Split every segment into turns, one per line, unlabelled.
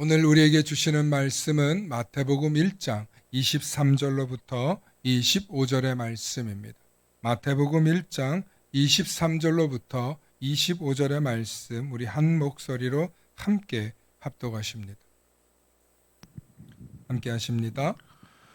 오늘 우리에게 주시는 말씀은 마태복음 1장 23절로부터 25절의 말씀입니다. 마태복음 1장 23절로부터 25절의 말씀 우리 한 목소리로 함께 합독하십니다. 함께 하십니다.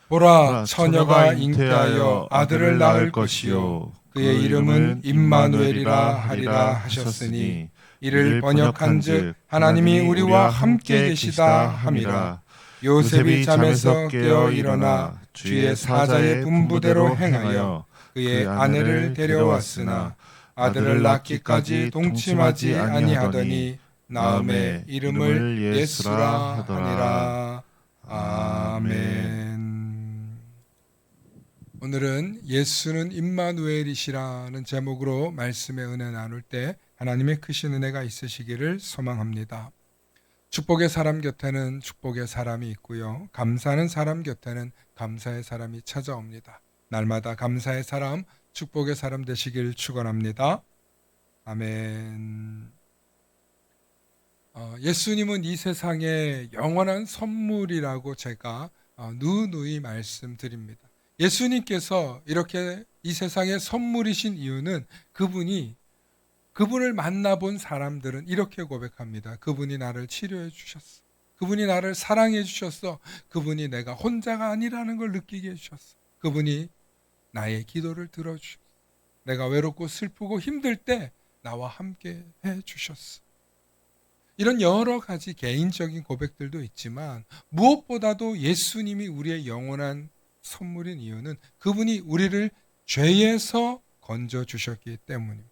보라, 처녀가 잉태하여 아들을 낳을 것이요 그의 이름은 임마누엘이라 하리라 하셨으니 이를 번역한즉 하나님이 우리와 함께 계시다 함이라. 요셉이 잠에서 깨어 일어나 주의 사자의 분부대로 행하여 그의 아내를 데려왔으나 아들을 낳기까지 동침하지 아니하더니 나음에 이름을 예수라 하니라. 아멘. 오늘은 예수는 임마누엘이시라는 제목으로 말씀의 은혜 나눌 때 하나님의 크신 은혜가 있으시기를 소망합니다. 축복의 사람 곁에는 축복의 사람이 있고요. 감사하는 사람 곁에는 감사의 사람이 찾아옵니다. 날마다 감사의 사람, 축복의 사람 되시길 축원합니다. 아멘. 예수님은 이 세상의 영원한 선물이라고 제가 누누이 말씀드립니다. 예수님께서 이렇게 이 세상의 선물이신 이유는 그분을 만나본 사람들은 이렇게 고백합니다. 그분이 나를 치료해 주셨어. 그분이 나를 사랑해 주셨어. 그분이 내가 혼자가 아니라는 걸 느끼게 해주셨어. 그분이 나의 기도를 들어주셨어. 내가 외롭고 슬프고 힘들 때 나와 함께 해주셨어. 이런 여러 가지 개인적인 고백들도 있지만 무엇보다도 예수님이 우리의 영원한 선물인 이유는 그분이 우리를 죄에서 건져주셨기 때문입니다.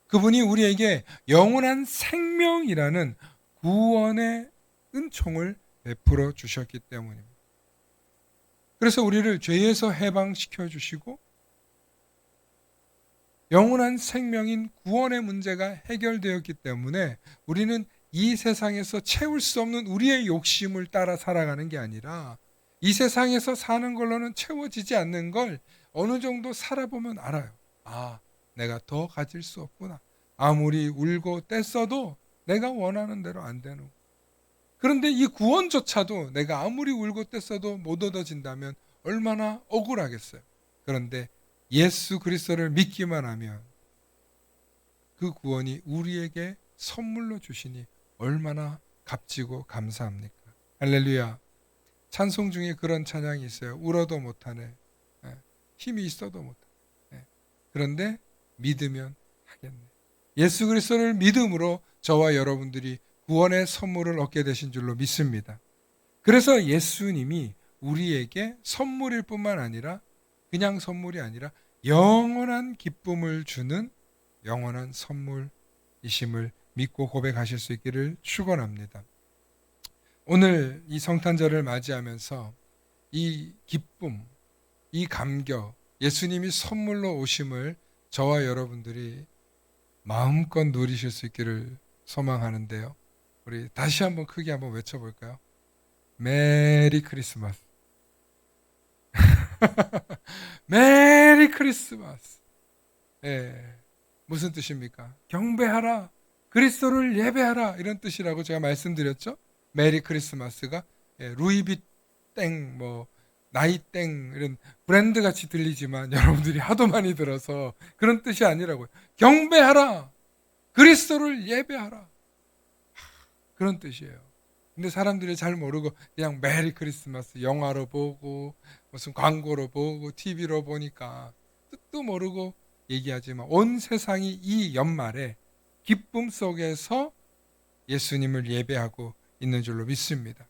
그분이 우리에게 영원한 생명이라는 구원의 은총을 베풀어 주셨기 때문입니다. 그래서 우리를 죄에서 해방시켜 주시고 영원한 생명인 구원의 문제가 해결되었기 때문에 우리는 이 세상에서 채울 수 없는 우리의 욕심을 따라 살아가는 게 아니라 이 세상에서 사는 걸로는 채워지지 않는 걸 어느 정도 살아보면 알아요. 아, 내가 더 가질 수 없구나. 아무리 울고 떼써도 내가 원하는 대로 안 되는. 그런데 이 구원조차도 내가 아무리 울고 떼써도 못 얻어진다면 얼마나 억울하겠어요. 그런데 예수 그리스도를 믿기만 하면 그 구원이 우리에게 선물로 주시니 얼마나 값지고 감사합니까? 할렐루야. 찬송 중에 그런 찬양이 있어요. 울어도 못하네. 힘이 있어도 못하네. 그런데 믿으면 하겠네. 예수 그리스도를 믿음으로 저와 여러분들이 구원의 선물을 얻게 되신 줄로 믿습니다. 그래서 예수님이 우리에게 선물일 뿐만 아니라 그냥 선물이 아니라 영원한 기쁨을 주는 영원한 선물이심을 믿고 고백하실 수 있기를 축원합니다. 오늘 이 성탄절을 맞이하면서 이 기쁨, 이 감격, 예수님이 선물로 오심을 저와 여러분들이 마음껏 누리실 수 있기를 소망하는데요. 우리 다시 한번 크게 한번 외쳐볼까요? 메리 크리스마스. 메리 크리스마스. 예, 무슨 뜻입니까? 경배하라. 그리스도를 예배하라. 이런 뜻이라고 제가 말씀드렸죠. 메리 크리스마스가 루이비 땡, 나이 땡 이런 브랜드 같이 들리지만 여러분들이 하도 많이 들어서 그런 뜻이 아니라고요. 경배하라. 그리스도를 예배하라. 그런 뜻이에요. 근데 사람들이 잘 모르고 그냥 메리 크리스마스 영화로 보고 무슨 광고로 보고 TV로 보니까 뜻도 모르고 얘기하지만 온 세상이 이 연말에 기쁨 속에서 예수님을 예배하고 있는 줄로 믿습니다.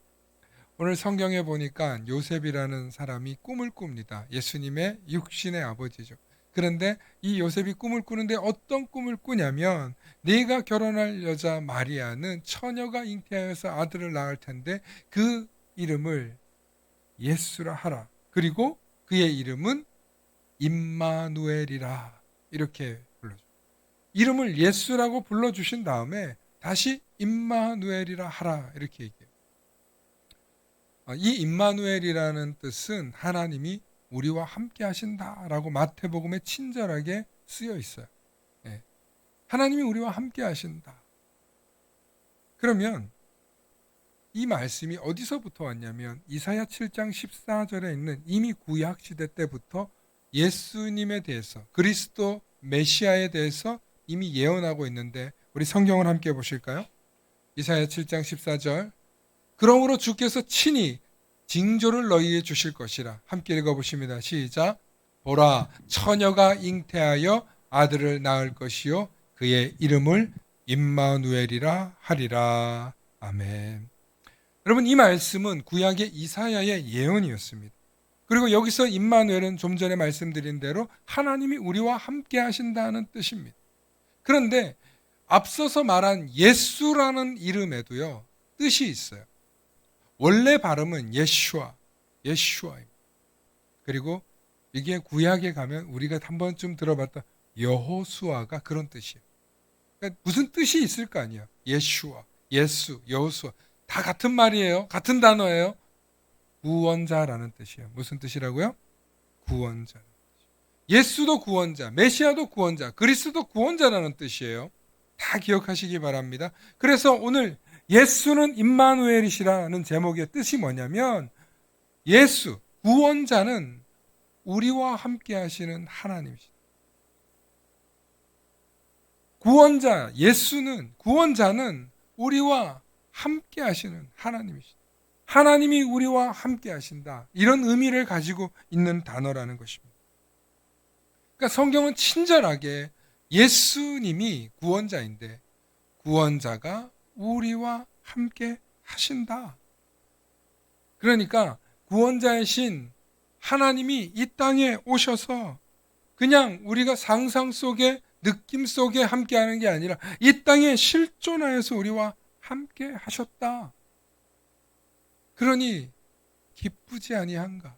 오늘 성경에 보니까 요셉이라는 사람이 꿈을 꿉니다. 예수님의 육신의 아버지죠. 그런데 이 요셉이 꿈을 꾸는데 어떤 꿈을 꾸냐면 내가 결혼할 여자 마리아는 처녀가 잉태하여서 아들을 낳을 텐데 그 이름을 예수라 하라. 그리고 그의 이름은 임마누엘이라 이렇게 불러줘. 이름을 예수라고 불러주신 다음에 다시 임마누엘이라 하라 이렇게 얘기해요. 이 임마누엘이라는 뜻은 하나님이 우리와 함께 하신다라고 마태복음에 친절하게 쓰여 있어요. 하나님이 우리와 함께 하신다. 그러면 이 말씀이 어디서부터 왔냐면 이사야 7장 14절에 있는 이미 구약 시대 때부터 예수님에 대해서, 그리스도 메시아에 대해서 이미 예언하고 있는데, 우리 성경을 함께 보실까요? 이사야 7장 14절, 그러므로 주께서 친히 징조를 너희에게 주실 것이라. 함께 읽어보십니다. 시작. 보라, 처녀가 잉태하여 아들을 낳을 것이요 그의 이름을 임마누엘이라 하리라. 아멘. 여러분, 이 말씀은 구약의 이사야의 예언이었습니다. 그리고 여기서 임마누엘은 좀 전에 말씀드린 대로 하나님이 우리와 함께 하신다는 뜻입니다. 그런데 앞서서 말한 예수라는 이름에도요, 뜻이 있어요. 원래 발음은 예슈아입니다. 그리고 이게 구약에 가면 우리가 한 번쯤 들어봤던 여호수아가 그런 뜻이에요. 그러니까 무슨 뜻이 있을 거 아니에요. 예슈아, 예수, 여호수아 다 같은 말이에요. 같은 단어예요. 구원자라는 뜻이에요. 무슨 뜻이라고요? 구원자. 예수도 구원자, 메시아도 구원자, 그리스도 구원자라는 뜻이에요. 다 기억하시기 바랍니다. 그래서 오늘 예수는 임마누엘이시라는 제목의 뜻이 뭐냐면, 예수, 구원자는 우리와 함께 하시는 하나님이시다. 구원자, 예수는, 구원자는 우리와 함께 하시는 하나님이시다. 하나님이 우리와 함께 하신다. 이런 의미를 가지고 있는 단어라는 것입니다. 그러니까 성경은 친절하게 예수님이 구원자인데 구원자가 우리와 함께 하신다. 그러니까 구원자이신 하나님이 이 땅에 오셔서 그냥 우리가 상상 속에, 느낌 속에 함께 하는 게 아니라 이 땅에 실존하여서 우리와 함께 하셨다. 그러니 기쁘지 아니한가?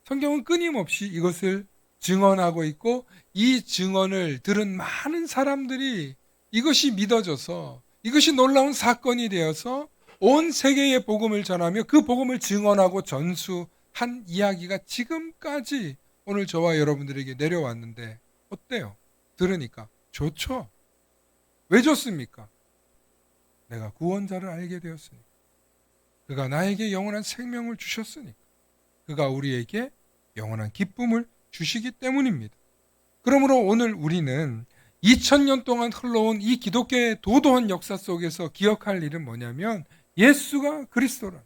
성경은 끊임없이 이것을 증언하고 있고, 이 증언을 들은 많은 사람들이 이것이 믿어져서, 이것이 놀라운 사건이 되어서 온 세계에 복음을 전하며 그 복음을 증언하고 전수한 이야기가 지금까지 오늘 저와 여러분들에게 내려왔는데 어때요? 들으니까 좋죠? 왜 좋습니까? 내가 구원자를 알게 되었으니까. 그가 나에게 영원한 생명을 주셨으니까. 그가 우리에게 영원한 기쁨을 주시기 때문입니다. 그러므로 오늘 우리는 2000년 동안 흘러온 이 기독교의 도도한 역사 속에서 기억할 일은 뭐냐면, 예수가 그리스도라는,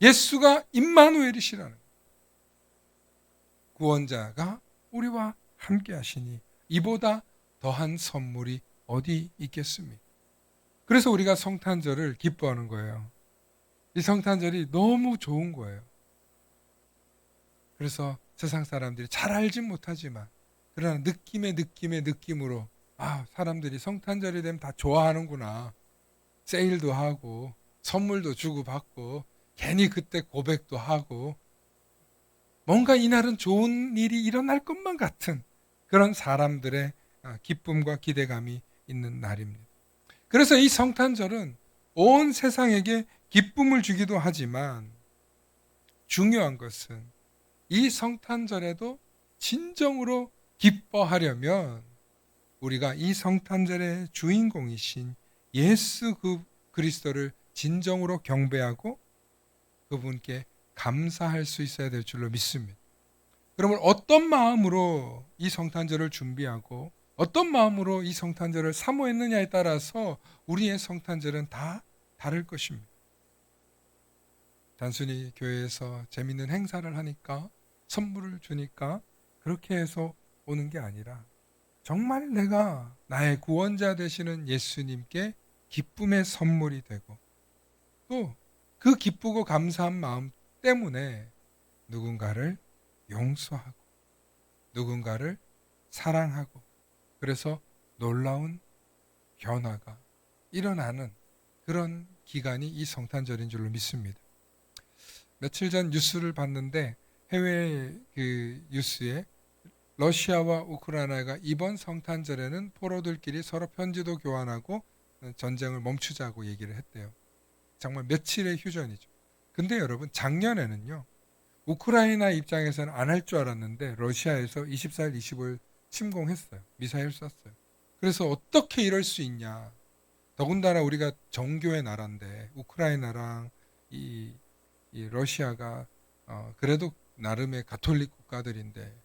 예수가 임마누엘이시라는, 구원자가 우리와 함께 하시니 이보다 더한 선물이 어디 있겠습니까? 그래서 우리가 성탄절을 기뻐하는 거예요. 이 성탄절이 너무 좋은 거예요. 그래서 세상 사람들이 잘 알진 못하지만, 그러나 느낌으로 사람들이 성탄절이 되면 다 좋아하는구나. 세일도 하고 선물도 주고받고 괜히 그때 고백도 하고 뭔가 이날은 좋은 일이 일어날 것만 같은 그런 사람들의 기쁨과 기대감이 있는 날입니다. 그래서 이 성탄절은 온 세상에게 기쁨을 주기도 하지만, 중요한 것은 이 성탄절에도 진정으로 기뻐하려면 우리가 이 성탄절의 주인공이신 예수 그리스도를 진정으로 경배하고 그분께 감사할 수 있어야 될 줄로 믿습니다. 그러면 어떤 마음으로 이 성탄절을 준비하고 어떤 마음으로 이 성탄절을 사모했느냐에 따라서 우리의 성탄절은 다 다를 것입니다. 단순히 교회에서 재밌는 행사를 하니까, 선물을 주니까 그렇게 해서 오는 게 아니라, 정말 내가 나의 구원자 되시는 예수님께 기쁨의 선물이 되고, 또 그 기쁘고 감사한 마음 때문에 누군가를 용서하고 누군가를 사랑하고, 그래서 놀라운 변화가 일어나는 그런 기간이 이 성탄절인 줄로 믿습니다. 며칠 전 뉴스를 봤는데, 해외 그 뉴스에 러시아와 우크라이나가 이번 성탄절에는 포로들끼리 서로 편지도 교환하고 전쟁을 멈추자고 얘기를 했대요. 정말 며칠의 휴전이죠. 근데 여러분, 작년에는요, 우크라이나 입장에서는 안 할 줄 알았는데 러시아에서 24일, 25일 침공했어요. 미사일 쐈어요. 그래서 어떻게 이럴 수 있냐. 더군다나 우리가 정교의 나라인데 우크라이나랑 이, 이 러시아가 그래도 나름의 가톨릭 국가들인데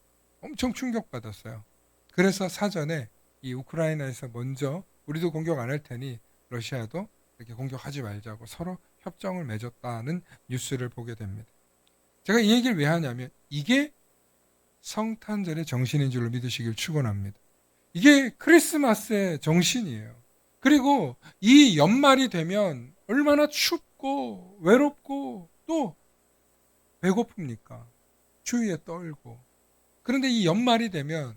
엄청 충격받았어요. 그래서 사전에 이 우크라이나에서 먼저 우리도 공격 안 할 테니 러시아도 이렇게 공격하지 말자고 서로 협정을 맺었다는 뉴스를 보게 됩니다. 제가 이 얘기를 왜 하냐면 이게 성탄절의 정신인 줄로 믿으시길 축원합니다. 이게 크리스마스의 정신이에요. 그리고 이 연말이 되면 얼마나 춥고 외롭고 또 배고픕니까? 추위에 떨고. 그런데 이 연말이 되면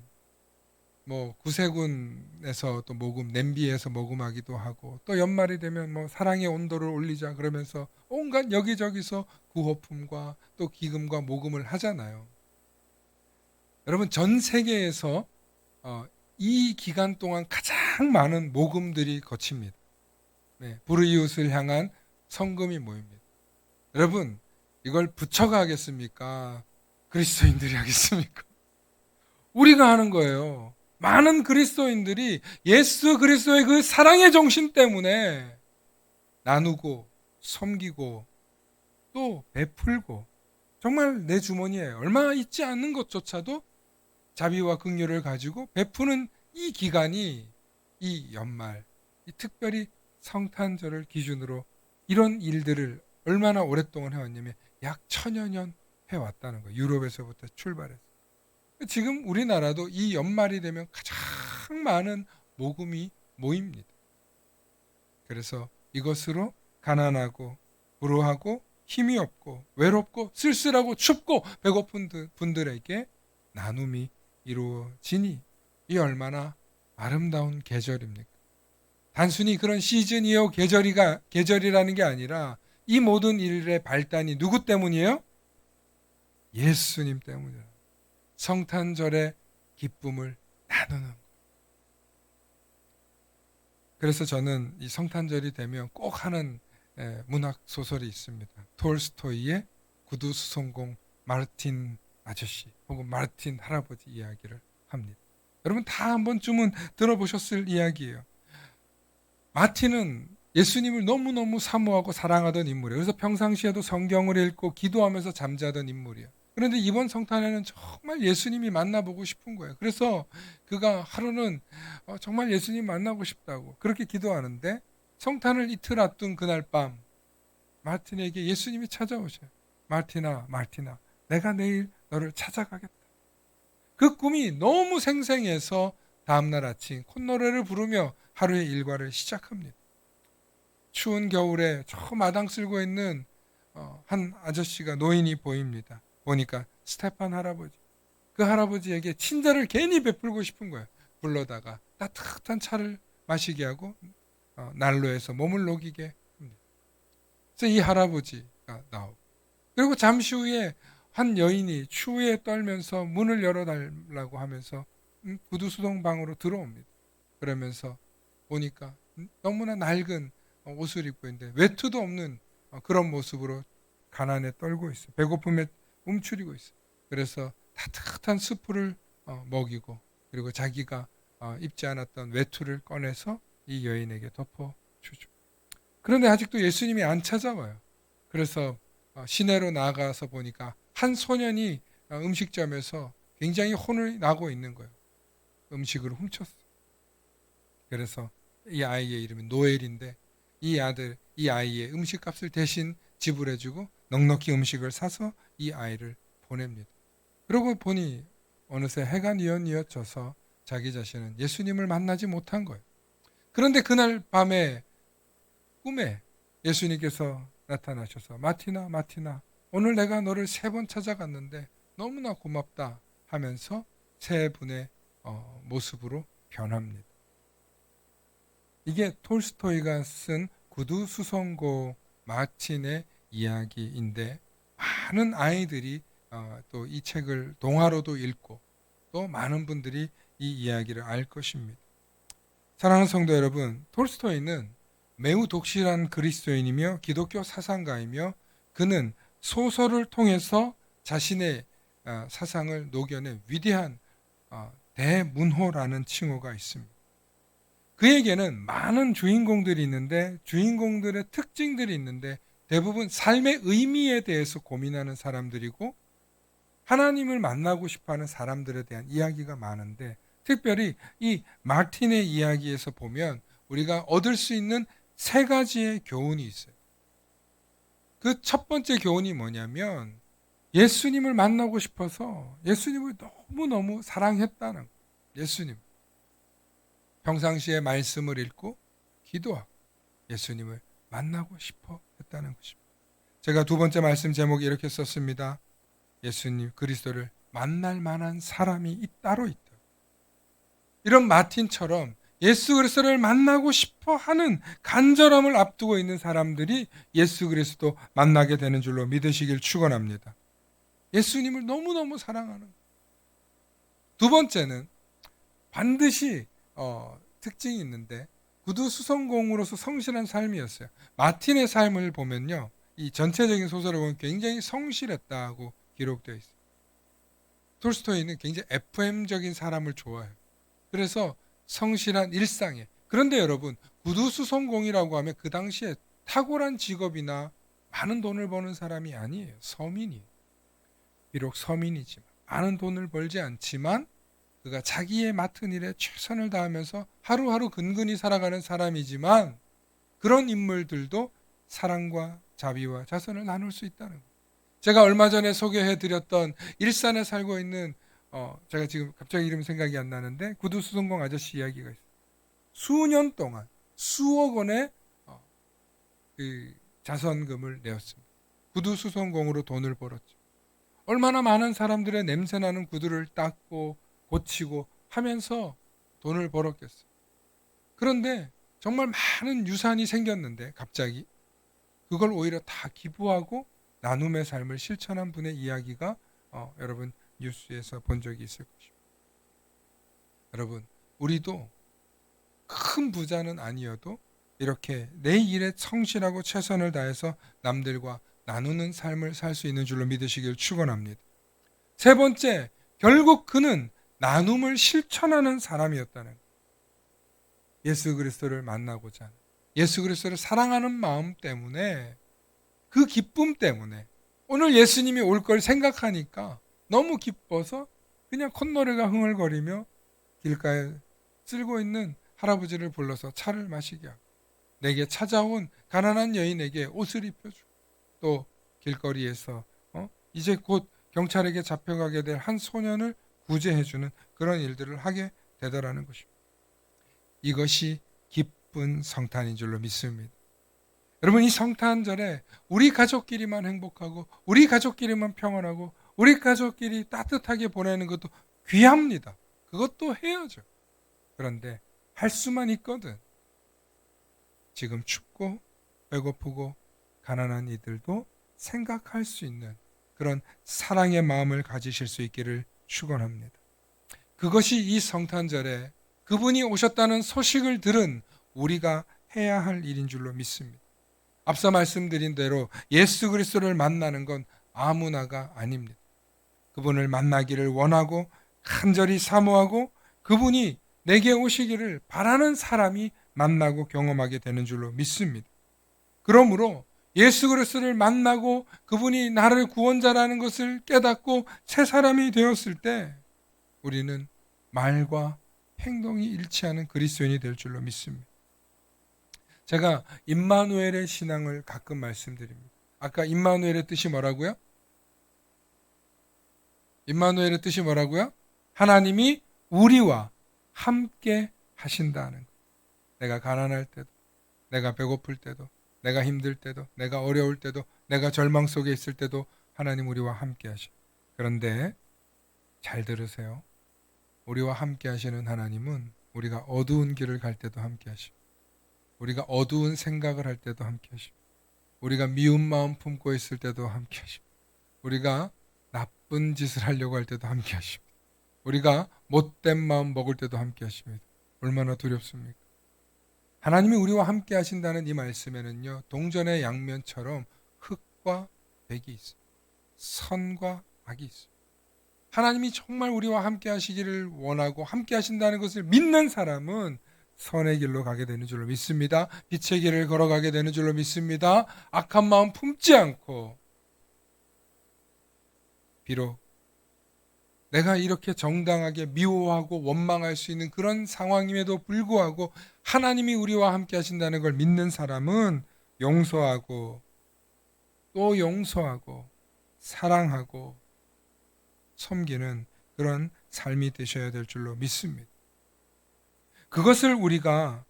뭐 구세군에서 또 모금, 냄비에서 모금하기도 하고 또 연말이 되면 뭐 사랑의 온도를 올리자 그러면서 온갖 여기저기서 구호품과 또 기금과 모금을 하잖아요. 여러분 전 세계에서 이 기간 동안 가장 많은 모금들이 거칩니다. 네, 불이웃을 향한 성금이 모입니다. 여러분 이걸 부처가 하겠습니까? 그리스도인들이 하겠습니까? 우리가 하는 거예요. 많은 그리스도인들이 예수 그리스도의 그 사랑의 정신 때문에 나누고 섬기고 또 베풀고 정말 내 주머니에 얼마 있지 않는 것조차도 자비와 긍휼을 가지고 베푸는 이 기간이 이 연말, 이 특별히 성탄절을 기준으로 이런 일들을 얼마나 오랫동안 해왔냐면 약 1000여 년 해왔다는 거예요. 유럽에서부터 출발해서. 지금 우리나라도 이 연말이 되면 가장 많은 모금이 모입니다. 그래서 이것으로 가난하고 불우하고 힘이 없고 외롭고 쓸쓸하고 춥고 배고픈 분들에게 나눔이 이루어지니 이 얼마나 아름다운 계절입니까? 단순히 그런 시즌이요 계절이라는 게 아니라 이 모든 일의 발단이 누구 때문이에요? 예수님 때문이에요. 성탄절의 기쁨을 나누는 거예요. 그래서 저는 이 성탄절이 되면 꼭 하는 문학 소설이 있습니다. 톨스토이의 구두수송공 마르틴 아저씨 혹은 마르틴 할아버지 이야기를 합니다. 여러분 다 한 번쯤은 들어보셨을 이야기예요. 마틴은 예수님을 너무너무 사모하고 사랑하던 인물이에요. 그래서 평상시에도 성경을 읽고 기도하면서 잠자던 인물이에요. 그런데 이번 성탄에는 정말 예수님이 만나보고 싶은 거예요. 그래서 그가 하루는 정말 예수님 만나고 싶다고 그렇게 기도하는데 성탄을 이틀 앞둔 그날 밤 마틴에게 예수님이 찾아오셔요. 마틴아, 마틴아, 내가 내일 너를 찾아가겠다. 그 꿈이 너무 생생해서 다음날 아침 콧노래를 부르며 하루의 일과를 시작합니다. 추운 겨울에 저 마당 쓸고 있는 한 아저씨가 노인이 보입니다. 보니까 스테판 할아버지. 그 할아버지에게 친절을 괜히 베풀고 싶은 거예요. 불러다가 따뜻한 차를 마시게 하고 난로에서 몸을 녹이게 합니다. 그래서 이 할아버지가 나오고 그리고 잠시 후에 한 여인이 추위에 떨면서 문을 열어달라고 하면서 구두수동 방으로 들어옵니다. 그러면서 보니까 너무나 낡은 옷을 입고 있는데 외투도 없는 그런 모습으로 가난에 떨고 있어요. 배고픔에 움츠리고 있어요. 그래서 따뜻한 스프를 먹이고 그리고 자기가 입지 않았던 외투를 꺼내서 이 여인에게 덮어주죠. 그런데 아직도 예수님이 안 찾아와요. 그래서 시내로 나가서 보니까 한 소년이 음식점에서 굉장히 혼을 나고 있는 거예요. 음식을 훔쳤어요. 그래서 이 아이의 이름이 노엘인데 이 아이의 음식값을 대신 지불해주고 넉넉히 음식을 사서 이 아이를 보냅니다. 그러고 보니 어느새 해가 뉘엿뉘엿져서 자기 자신은 예수님을 만나지 못한 거예요. 그런데 그날 밤에 꿈에 예수님께서 나타나셔서 마티나 마티나 오늘 내가 너를 3번 찾아갔는데 너무나 고맙다 하면서 세 분의 모습으로 변합니다. 이게 톨스토이가 쓴 구두수송고 마틴의 이야기인데 많은 아이들이 또 이 책을 동화로도 읽고 또 많은 분들이 이 이야기를 알 것입니다. 사랑하는 성도 여러분, 톨스토이는 매우 독실한 그리스도인이며 기독교 사상가이며 그는 소설을 통해서 자신의 사상을 녹여낸 위대한 대문호라는 칭호가 있습니다. 그에게는 많은 주인공들이 있는데 주인공들의 특징들이 있는데 대부분 삶의 의미에 대해서 고민하는 사람들이고 하나님을 만나고 싶어하는 사람들에 대한 이야기가 많은데 특별히 이 마틴의 이야기에서 보면 우리가 얻을 수 있는 세 가지의 교훈이 있어요. 그 첫 번째 교훈이 뭐냐면 예수님을 만나고 싶어서 예수님을 너무너무 사랑했다는 거예요. 예수님. 평상시에 말씀을 읽고 기도하고 예수님을 만나고 싶어 했다는 것입니다. 제가 두 번째 말씀 제목이 이렇게 썼습니다. 예수님 그리스도를 만날 만한 사람이 따로 있다. 이런 마틴처럼 예수 그리스도를 만나고 싶어 하는 간절함을 앞두고 있는 사람들이 예수 그리스도 만나게 되는 줄로 믿으시길 축원합니다. 예수님을 너무너무 사랑하는 거예요. 두 번째는 반드시 특징이 있는데 구두수성공으로서 성실한 삶이었어요. 마틴의 삶을 보면요. 이 전체적인 소설을 보면 굉장히 성실했다고 기록되어 있어요. 톨스토이는 굉장히 FM적인 사람을 좋아해요. 그래서 성실한 일상에 그런데 여러분 구두수성공이라고 하면 그 당시에 탁월한 직업이나 많은 돈을 버는 사람이 아니에요. 서민이에요. 비록 서민이지만 많은 돈을 벌지 않지만 그가 자기의 맡은 일에 최선을 다하면서 하루하루 근근히 살아가는 사람이지만 그런 인물들도 사랑과 자비와 자선을 나눌 수 있다는 거예요. 제가 얼마 전에 소개해드렸던 일산에 살고 있는 제가 지금 갑자기 이름 생각이 안 나는데 구두수성공 아저씨 이야기가 있어요. 수년 동안 수억 원의 그 자선금을 내었습니다. 구두수성공으로 돈을 벌었죠. 얼마나 많은 사람들의 냄새나는 구두를 닦고 고치고 하면서 돈을 벌었겠어요. 그런데 정말 많은 유산이 생겼는데 갑자기 그걸 오히려 다 기부하고 나눔의 삶을 실천한 분의 이야기가 여러분 뉴스에서 본 적이 있을 것입니다. 여러분 우리도 큰 부자는 아니어도 이렇게 내 일에 성실하고 최선을 다해서 남들과 나누는 삶을 살 수 있는 줄로 믿으시길 축원합니다. 세 번째, 결국 그는 나눔을 실천하는 사람이었다는 거예요. 예수 그리스도를 만나고자 하는 예수 그리스도를 사랑하는 마음 때문에 그 기쁨 때문에 오늘 예수님이 올 걸 생각하니까 너무 기뻐서 그냥 콧노래가 흥얼거리며 길가에 쓸고 있는 할아버지를 불러서 차를 마시게 하고 내게 찾아온 가난한 여인에게 옷을 입혀주고 또 길거리에서 이제 곧 경찰에게 잡혀가게 될 한 소년을 구제해주는 그런 일들을 하게 되더라는 것입니다. 이것이 기쁜 성탄인 줄로 믿습니다. 여러분 이 성탄절에 우리 가족끼리만 행복하고 우리 가족끼리만 평안하고 우리 가족끼리 따뜻하게 보내는 것도 귀합니다. 그것도 해야죠. 그런데 할 수만 있거든. 지금 춥고 배고프고 가난한 이들도 생각할 수 있는 그런 사랑의 마음을 가지실 수 있기를 축원합니다. 그것이 이 성탄절에 그분이 오셨다는 소식을 들은 우리가 해야 할 일인 줄로 믿습니다. 앞서 말씀드린 대로 예수 그리스도를 만나는 건 아무나가 아닙니다. 그분을 만나기를 원하고 간절히 사모하고 그분이 내게 오시기를 바라는 사람이 만나고 경험하게 되는 줄로 믿습니다. 그러므로 예수 그리스도를 만나고 그분이 나를 구원자라는 것을 깨닫고 새 사람이 되었을 때 우리는 말과 행동이 일치하는 그리스도인이 될 줄로 믿습니다. 제가 임마누엘의 신앙을 가끔 말씀드립니다. 아까 임마누엘의 뜻이 뭐라고요? 임마누엘의 뜻이 뭐라고요? 하나님이 우리와 함께 하신다는 것. 내가 가난할 때도, 내가 배고플 때도, 내가 힘들 때도, 내가 어려울 때도, 내가 절망 속에 있을 때도 하나님 우리와 함께 하셔. 그런데 잘 들으세요. 우리와 함께 하시는 하나님은 우리가 어두운 길을 갈 때도 함께 하시고 우리가 어두운 생각을 할 때도 함께 하시고 우리가 미운 마음 품고 있을 때도 함께 하시고 우리가 나쁜 짓을 하려고 할 때도 함께 하시고 우리가 못된 마음 먹을 때도 함께 하십니다. 얼마나 두렵습니까? 하나님이 우리와 함께 하신다는 이 말씀에는요, 동전의 양면처럼 흑과 백이 있어요. 선과 악이 있어요. 하나님이 정말 우리와 함께 하시기를 원하고 함께 하신다는 것을 믿는 사람은 선의 길로 가게 되는 줄로 믿습니다. 빛의 길을 걸어가게 되는 줄로 믿습니다. 악한 마음 품지 않고, 비록 내가 이렇게 정당하게 미워하고 원망할 수 있는 그런 상황임에도 불구하고 하나님이 우리와 함께 하신다는 걸 믿는 사람은 용서하고 또 용서하고 사랑하고 섬기는 그런 삶이 되셔야 될 줄로 믿습니다. 그것을 우리가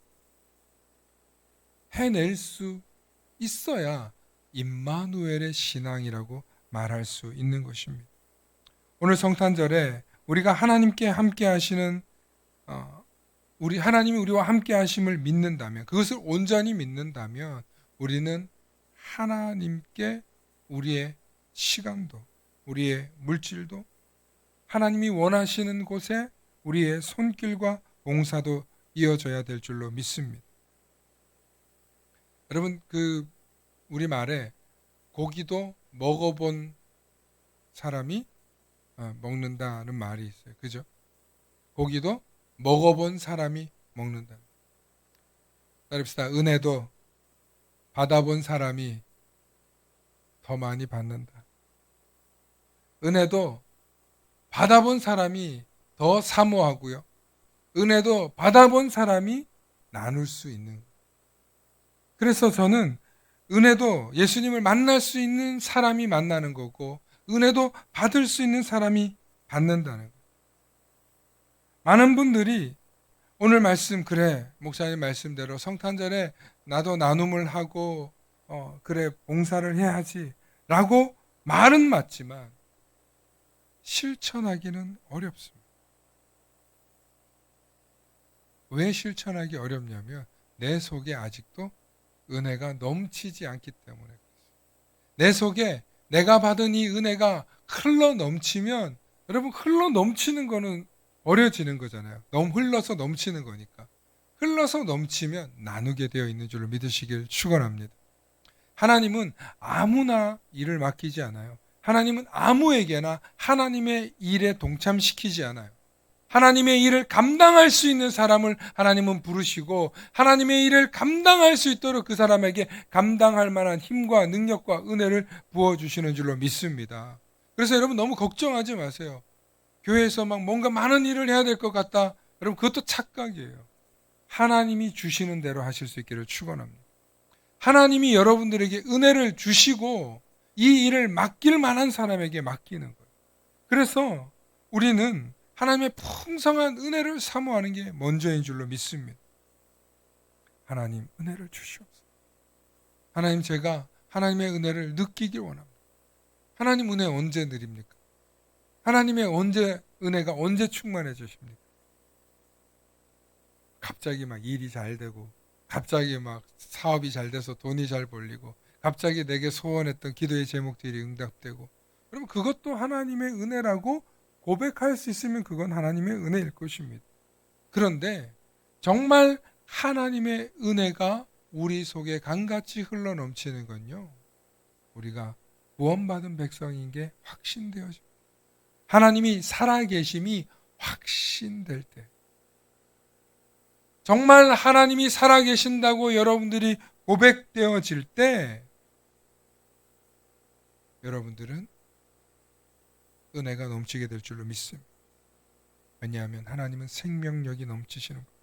해낼 수 있어야 임마누엘의 신앙이라고 말할 수 있는 것입니다. 오늘 성탄절에 우리가 하나님께 함께 하시는 우리 하나님이 우리와 함께 하심을 믿는다면, 그것을 온전히 믿는다면 우리는 하나님께 우리의 시간도 우리의 물질도 하나님이 원하시는 곳에 우리의 손길과 봉사도 이어져야 될 줄로 믿습니다. 여러분, 우리 말에 고기도 먹어본 사람이 먹는다는 말이 있어요. 그죠? 고기도 먹어본 사람이 먹는다. 따릅시다. 은혜도 받아본 사람이 더 많이 받는다. 은혜도 받아본 사람이 더 사모하고요. 은혜도 받아본 사람이 나눌 수 있는. 그래서 저는 은혜도 예수님을 만날 수 있는 사람이 만나는 거고, 은혜도 받을 수 있는 사람이 받는다는 거예요. 많은 분들이 오늘 말씀, 그래 목사님 말씀대로 성탄절에 나도 나눔을 하고 그래 봉사를 해야지 라고 말은 맞지만 실천하기는 어렵습니다. 왜 실천하기 어렵냐면 내 속에 아직도 은혜가 넘치지 않기 때문에. 내 속에 내가 받은 이 은혜가 흘러 넘치면, 여러분, 흘러 넘치는 거는 어려지는 거잖아요. 너무 흘러서 넘치는 거니까. 흘러서 넘치면 나누게 되어 있는 줄로 믿으시길 축원합니다. 하나님은 아무나 일을 맡기지 않아요. 하나님은 아무에게나 하나님의 일에 동참시키지 않아요. 하나님의 일을 감당할 수 있는 사람을 하나님은 부르시고, 하나님의 일을 감당할 수 있도록 그 사람에게 감당할 만한 힘과 능력과 은혜를 부어주시는 줄로 믿습니다. 그래서 여러분 너무 걱정하지 마세요. 교회에서 막 뭔가 많은 일을 해야 될 것 같다. 여러분, 그것도 착각이에요. 하나님이 주시는 대로 하실 수 있기를 축원합니다. 하나님이 여러분들에게 은혜를 주시고 이 일을 맡길 만한 사람에게 맡기는 거예요. 그래서 우리는 하나님의 풍성한 은혜를 사모하는 게 먼저인 줄로 믿습니다. 하나님 은혜를 주시옵소서. 하나님, 제가 하나님의 은혜를 느끼길 원합니다. 하나님 은혜 언제 느립니까? 하나님의 은혜가 언제 충만해 주십니까? 갑자기 막 일이 잘 되고, 갑자기 막 사업이 잘 돼서 돈이 잘 벌리고, 갑자기 내게 소원했던 기도의 제목들이 응답되고, 그러면 그것도 하나님의 은혜라고 고백할 수 있으면 그건 하나님의 은혜일 것입니다. 그런데 정말 하나님의 은혜가 우리 속에 강같이 흘러넘치는 건요, 우리가 구원받은 백성인 게 확신되어집니다. 하나님이 살아계심이 확신될 때, 정말 하나님이 살아계신다고 여러분들이 고백되어질 때, 여러분들은 은혜가 넘치게 될 줄로 믿습니다. 왜냐하면 하나님은 생명력이 넘치시는 분,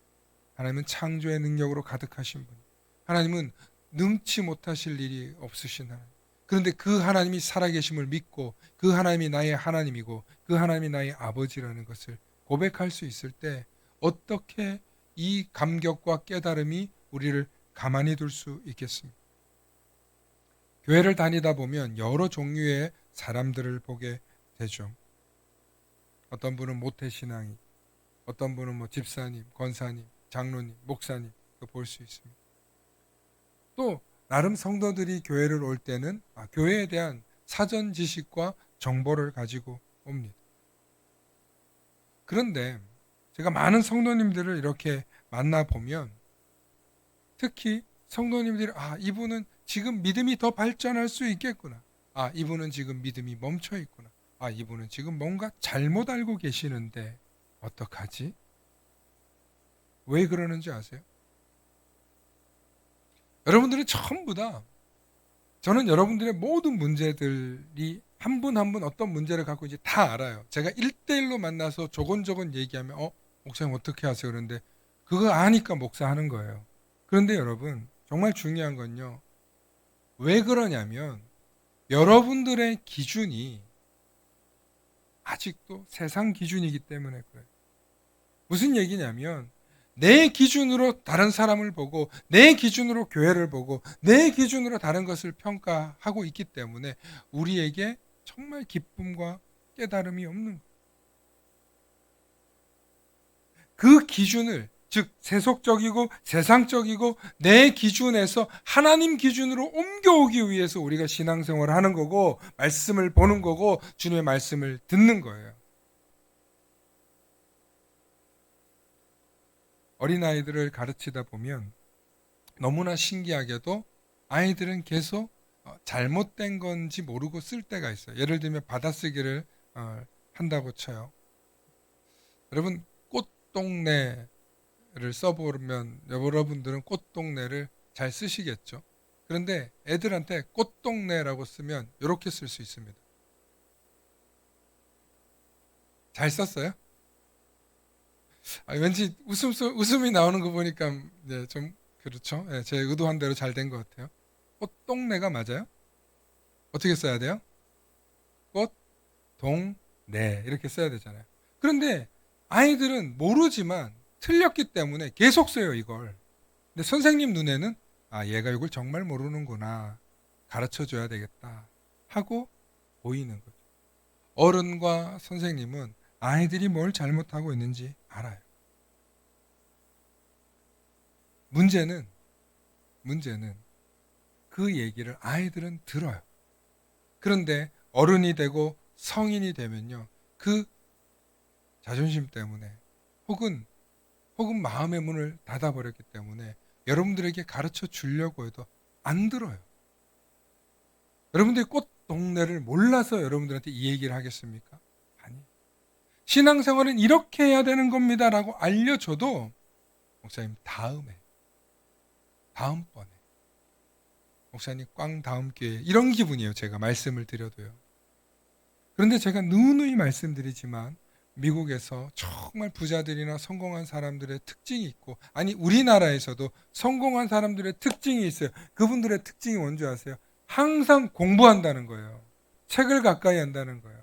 하나님은 창조의 능력으로 가득하신 분, 하나님은 능치 못하실 일이 없으신 하나님. 그런데 그 하나님이 살아계심을 믿고 그 하나님이 나의 하나님이고 그 하나님이 나의 아버지라는 것을 고백할 수 있을 때, 어떻게 이 감격과 깨달음이 우리를 가만히 둘 수 있겠습니까? 교회를 다니다 보면 여러 종류의 사람들을 보게 되죠. 어떤 분은 모태신앙이, 어떤 분은 집사님, 권사님, 장로님, 목사님 볼 수 있습니다. 또 나름 성도들이 교회를 올 때는 교회에 대한 사전 지식과 정보를 가지고 옵니다. 그런데 제가 많은 성도님들을 이렇게 만나보면, 특히 성도님들이 이분은 지금 믿음이 더 발전할 수 있겠구나, 이분은 지금 믿음이 멈춰 있구나, 이분은 지금 뭔가 잘못 알고 계시는데 어떡하지? 왜 그러는지 아세요? 여러분들이 전부 다, 저는 여러분들의 모든 문제들이 한 분 한 분 어떤 문제를 갖고 있는지 다 알아요. 제가 1대1로 만나서 조곤조곤 얘기하면 목사님 어떻게 하세요? 그런데 그거 아니까 목사 하는 거예요. 그런데 여러분 정말 중요한 건요. 왜 그러냐면 여러분들의 기준이 아직도 세상 기준이기 때문에 그래요. 무슨 얘기냐면 내 기준으로 다른 사람을 보고 내 기준으로 교회를 보고 내 기준으로 다른 것을 평가하고 있기 때문에 우리에게 정말 기쁨과 깨달음이 없는 거예요. 그 기준을, 즉 세속적이고 세상적이고 내 기준에서 하나님 기준으로 옮겨오기 위해서 우리가 신앙생활을 하는 거고 말씀을 보는 거고 주님의 말씀을 듣는 거예요. 어린아이들을 가르치다 보면 너무나 신기하게도 아이들은 계속 잘못된 건지 모르고 쓸 때가 있어요. 예를 들면 받아쓰기를 한다고 쳐요. 여러분 꽃동네를 써보면 여러분들은 꽃동네를 잘 쓰시겠죠. 그런데 애들한테 꽃동네라고 쓰면 이렇게 쓸 수 있습니다. 잘 썼어요? 왠지 웃음이 나오는 거 보니까 네, 좀 그렇죠. 네, 제 의도한 대로 잘 된 것 같아요. 꽃동네가 맞아요? 어떻게 써야 돼요? 꽃동네 이렇게 써야 되잖아요. 그런데 아이들은 모르지만 틀렸기 때문에 계속 써요 이걸. 근데 선생님 눈에는 얘가 이걸 정말 모르는구나. 가르쳐줘야 되겠다 하고 보이는 거죠. 어른과 선생님은 아이들이 뭘 잘못하고 있는지 알아요. 문제는 그 얘기를 아이들은 들어요. 그런데 어른이 되고 성인이 되면요. 그 자존심 때문에 혹은 마음의 문을 닫아버렸기 때문에 여러분들에게 가르쳐 주려고 해도 안 들어요. 여러분들이 꽃동네를 몰라서 여러분들한테 이 얘기를 하겠습니까? 아니. 신앙생활은 이렇게 해야 되는 겁니다 라고 알려줘도 목사님 다음번에 목사님 꽝 다음 기회에 이런 기분이에요. 제가 말씀을 드려도요. 그런데 제가 누누이 말씀드리지만 미국에서 정말 부자들이나 성공한 사람들의 특징이 있고 우리나라에서도 성공한 사람들의 특징이 있어요. 그분들의 특징이 뭔지 아세요? 항상 공부한다는 거예요. 책을 가까이 한다는 거예요.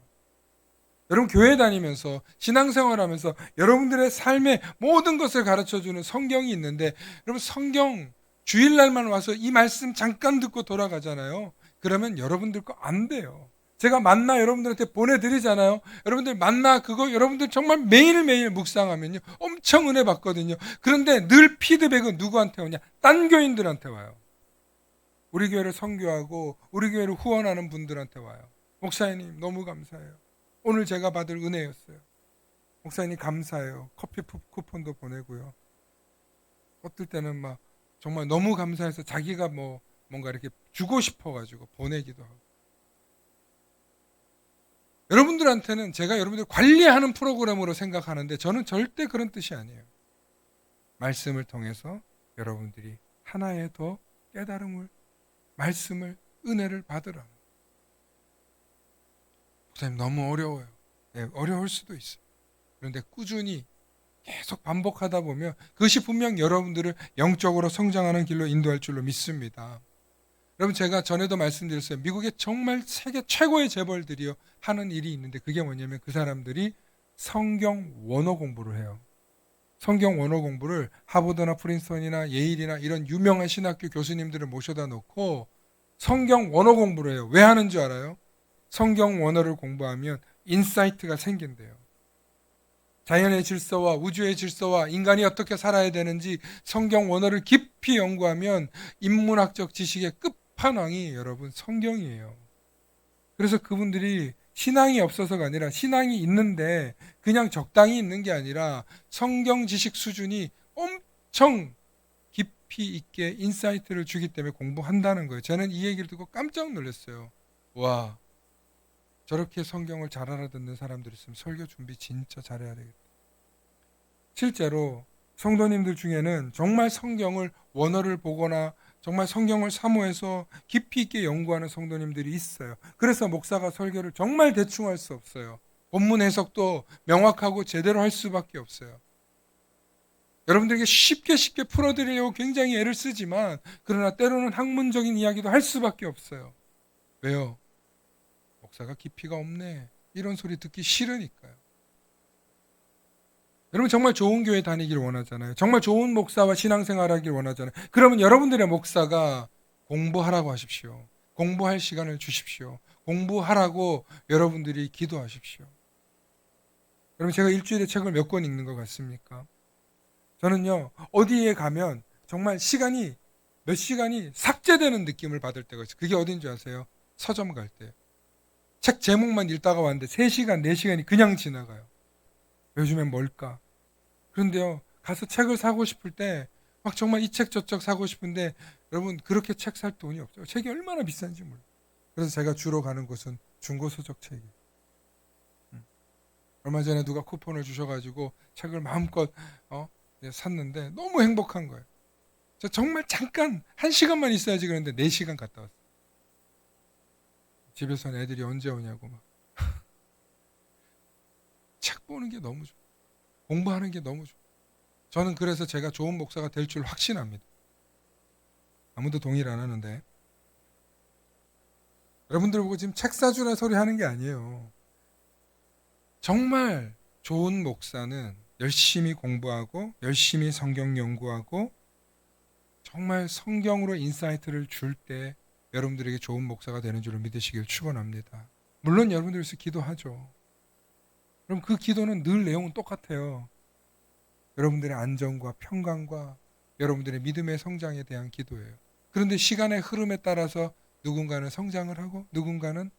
여러분 교회 다니면서 신앙생활하면서 여러분들의 삶의 모든 것을 가르쳐주는 성경이 있는데 여러분 성경 주일날만 와서 이 말씀 잠깐 듣고 돌아가잖아요. 그러면 여러분들 거 안 돼요. 제가 만나 여러분들한테 보내드리잖아요. 여러분들 만나 그거 여러분들 정말 매일매일 묵상하면요. 엄청 은혜 받거든요. 그런데 늘 피드백은 누구한테 오냐? 딴 교인들한테 와요. 우리 교회를 선교하고 우리 교회를 후원하는 분들한테 와요. 목사님 너무 감사해요. 오늘 제가 받을 은혜였어요. 목사님 감사해요. 커피 쿠폰도 보내고요. 어떨 때는 막 정말 너무 감사해서 자기가 뭔가 이렇게 주고 싶어가지고 보내기도 하고. 여러분들한테는 제가 여러분들 관리하는 프로그램으로 생각하는데 저는 절대 그런 뜻이 아니에요. 말씀을 통해서 여러분들이 하나의 더 깨달음을, 말씀을, 은혜를 받으라. 목사님 너무 어려워요. 네, 어려울 수도 있어요. 그런데 꾸준히 계속 반복하다 보면 그것이 분명 여러분들을 영적으로 성장하는 길로 인도할 줄로 믿습니다. 여러분 제가 전에도 말씀드렸어요. 미국에 정말 세계 최고의 재벌들이요 하는 일이 있는데 그게 뭐냐면 그 사람들이 성경 원어 공부를 해요. 성경 원어 공부를 하버드나 프린스턴이나 예일이나 이런 유명한 신학교 교수님들을 모셔다 놓고 성경 원어 공부를 해요. 왜 하는 줄 알아요? 성경 원어를 공부하면 인사이트가 생긴대요. 자연의 질서와 우주의 질서와 인간이 어떻게 살아야 되는지 성경 원어를 깊이 연구하면 인문학적 지식의 끝판왕이 여러분 성경이에요. 그래서 그분들이 신앙이 없어서가 아니라 신앙이 있는데 그냥 적당히 있는 게 아니라 성경 지식 수준이 엄청 깊이 있게 인사이트를 주기 때문에 공부한다는 거예요. 저는 이 얘기를 듣고 깜짝 놀랐어요. 와, 저렇게 성경을 잘 알아듣는 사람들이 있으면 설교 준비 진짜 잘해야 되겠다. 실제로 성도님들 중에는 정말 성경을 원어를 보거나 정말 성경을 사모해서 깊이 있게 연구하는 성도님들이 있어요. 그래서 목사가 설교를 정말 대충 할 수 없어요. 본문 해석도 명확하고 제대로 할 수밖에 없어요. 여러분들에게 쉽게 풀어드리려고 굉장히 애를 쓰지만 그러나 때로는 학문적인 이야기도 할 수밖에 없어요. 왜요? 목사가 깊이가 없네. 이런 소리 듣기 싫으니까요. 여러분 정말 좋은 교회 다니기를 원하잖아요. 정말 좋은 목사와 신앙생활 하기를 원하잖아요. 그러면 여러분들의 목사가 공부하라고 하십시오. 공부할 시간을 주십시오. 공부하라고 여러분들이 기도하십시오. 여러분 제가 일주일에 책을 몇 권 읽는 것 같습니까? 저는요 어디에 가면 정말 몇 시간이 삭제되는 느낌을 받을 때가 있어요. 그게 어딘지 아세요? 서점 갈 때. 책 제목만 읽다가 왔는데 3시간, 4시간이 그냥 지나가요. 요즘엔 뭘까? 그런데요, 가서 책을 사고 싶을 때, 막 정말 이 책 저책 사고 싶은데, 여러분, 그렇게 책 살 돈이 없죠. 책이 얼마나 비싼지 몰라요. 그래서 제가 주로 가는 곳은 중고서적 책이에요. 얼마 전에 누가 쿠폰을 주셔가지고 책을 마음껏 샀는데 너무 행복한 거예요. 저 정말 잠깐 1시간만 있어야지 그랬는데 4시간 갔다 왔어요. 집에서는 애들이 언제 오냐고 막. 책 보는 게 너무 좋아요. 공부하는 게 너무 좋아요. 저는 그래서 제가 좋은 목사가 될 줄 확신합니다. 아무도 동의를 안 하는데 여러분들 보고 지금 책 사주라 소리 하는 게 아니에요. 정말 좋은 목사는 열심히 공부하고 열심히 성경 연구하고 정말 성경으로 인사이트를 줄 때 여러분들에게 좋은 목사가 되는 줄을 믿으시길 축원합니다. 물론 여러분들께서 기도하죠. 그럼 그 기도는 늘 내용은 똑같아요. 여러분들의 안정과 평강과 여러분들의 믿음의 성장에 대한 기도예요. 그런데 시간의 흐름에 따라서 누군가는 성장을 하고 누군가는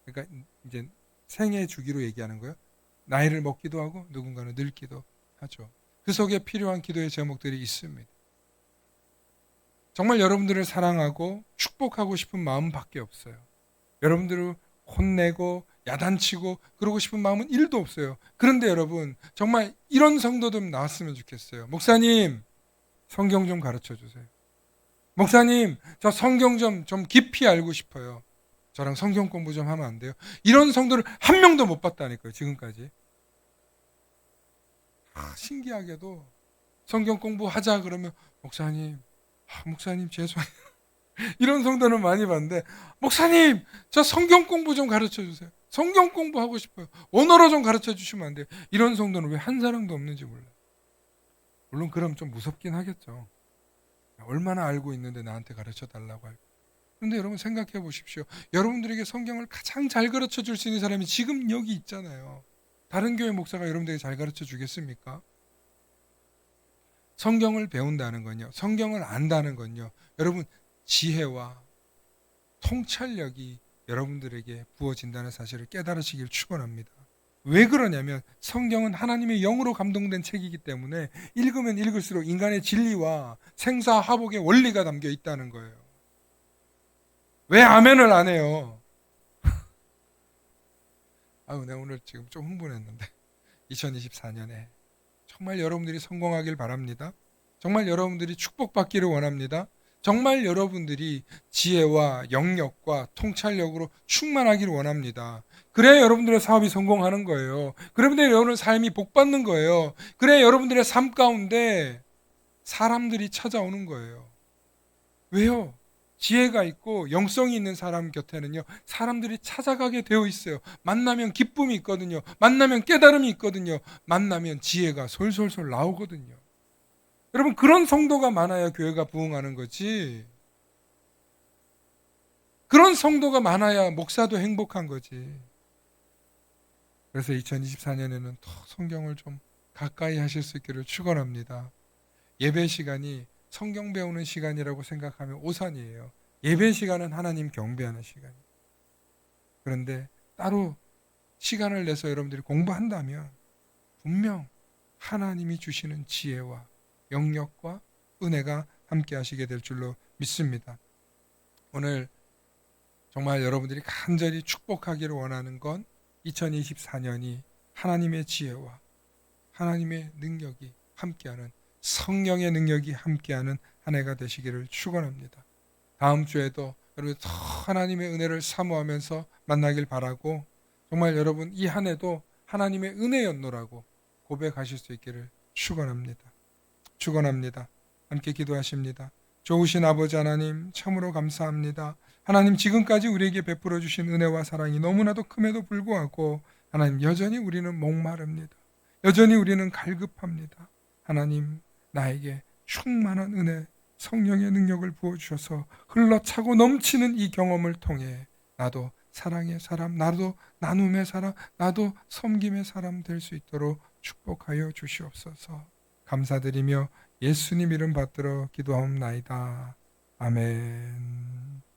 그러니까 이제 생애 주기로 얘기하는 거예요. 나이를 먹기도 하고 누군가는 늙기도 하죠. 그 속에 필요한 기도의 제목들이 있습니다. 정말 여러분들을 사랑하고 축복하고 싶은 마음밖에 없어요. 여러분들을 혼내고 야단치고 그러고 싶은 마음은 1도 없어요. 그런데 여러분 정말 이런 성도들 나왔으면 좋겠어요. 목사님 성경 좀 가르쳐 주세요. 목사님 저 성경 좀 깊이 알고 싶어요. 저랑 성경 공부 좀 하면 안 돼요? 이런 성도를 한 명도 못 봤다니까요. 지금까지. 신기하게도 성경 공부하자 그러면 목사님 죄송해요. 이런 성도는 많이 봤는데 목사님 저 성경 공부 좀 가르쳐 주세요. 성경 공부하고 싶어요. 원어로 좀 가르쳐 주시면 안 돼요? 이런 성도는 왜 한 사람도 없는지 몰라요. 물론 그럼 좀 무섭긴 하겠죠. 얼마나 알고 있는데 나한테 가르쳐 달라고 할까. 그런데 여러분 생각해 보십시오. 여러분들에게 성경을 가장 잘 가르쳐 줄 수 있는 사람이 지금 여기 있잖아요. 다른 교회 목사가 여러분들에게 잘 가르쳐 주겠습니까? 성경을 배운다는 건요. 성경을 안다는 건요. 여러분 지혜와 통찰력이 여러분들에게 부어진다는 사실을 깨달으시길 축원합니다. 왜 그러냐면 성경은 하나님의 영으로 감동된 책이기 때문에 읽으면 읽을수록 인간의 진리와 생사화복의 원리가 담겨 있다는 거예요. 왜 아멘을 안 해요? 아유, 내가 오늘 지금 좀 흥분했는데 2024년에 정말 여러분들이 성공하길 바랍니다. 정말 여러분들이 축복받기를 원합니다. 정말 여러분들이 지혜와 영역과 통찰력으로 충만하기를 원합니다. 그래야 여러분들의 사업이 성공하는 거예요. 그러면 여러분의 삶이 복받는 거예요. 그래야 여러분들의 삶 가운데 사람들이 찾아오는 거예요. 왜요? 지혜가 있고 영성이 있는 사람 곁에는요, 사람들이 찾아가게 되어 있어요. 만나면 기쁨이 있거든요. 만나면 깨달음이 있거든요. 만나면 지혜가 솔솔솔 나오거든요. 여러분, 그런 성도가 많아야 교회가 부흥하는 거지. 그런 성도가 많아야 목사도 행복한 거지. 그래서 2024년에는 더 성경을 좀 가까이 하실 수 있기를 축원합니다. 예배 시간이 성경 배우는 시간이라고 생각하면 오산이에요. 예배 시간은 하나님 경배하는 시간이에요. 그런데 따로 시간을 내서 여러분들이 공부한다면 분명 하나님이 주시는 지혜와 영역과 은혜가 함께 하시게 될 줄로 믿습니다. 오늘 정말 여러분들이 간절히 축복하기를 원하는 건 2024년이 하나님의 지혜와 하나님의 능력이 함께하는 성령의 능력이 함께하는 한 해가 되시기를 축원합니다. 다음 주에도 여러분 더 하나님의 은혜를 사모하면서 만나길 바라고, 정말 여러분 이 한 해도 하나님의 은혜였노라고 고백하실 수 있기를 축원합니다. 축원합니다. 함께 기도하십니다. 좋으신 아버지 하나님, 참으로 감사합니다. 하나님, 지금까지 우리에게 베풀어 주신 은혜와 사랑이 너무나도 큼에도 불구하고 하나님, 여전히 우리는 목마릅니다. 여전히 우리는 갈급합니다. 하나님, 나에게 충만한 은혜, 성령의 능력을 부어주셔서 흘러차고 넘치는 이 경험을 통해 나도 사랑의 사람, 나도 나눔의 사람, 나도 섬김의 사람 될 수 있도록 축복하여 주시옵소서. 감사드리며 예수님 이름 받들어 기도하옵나이다. 아멘.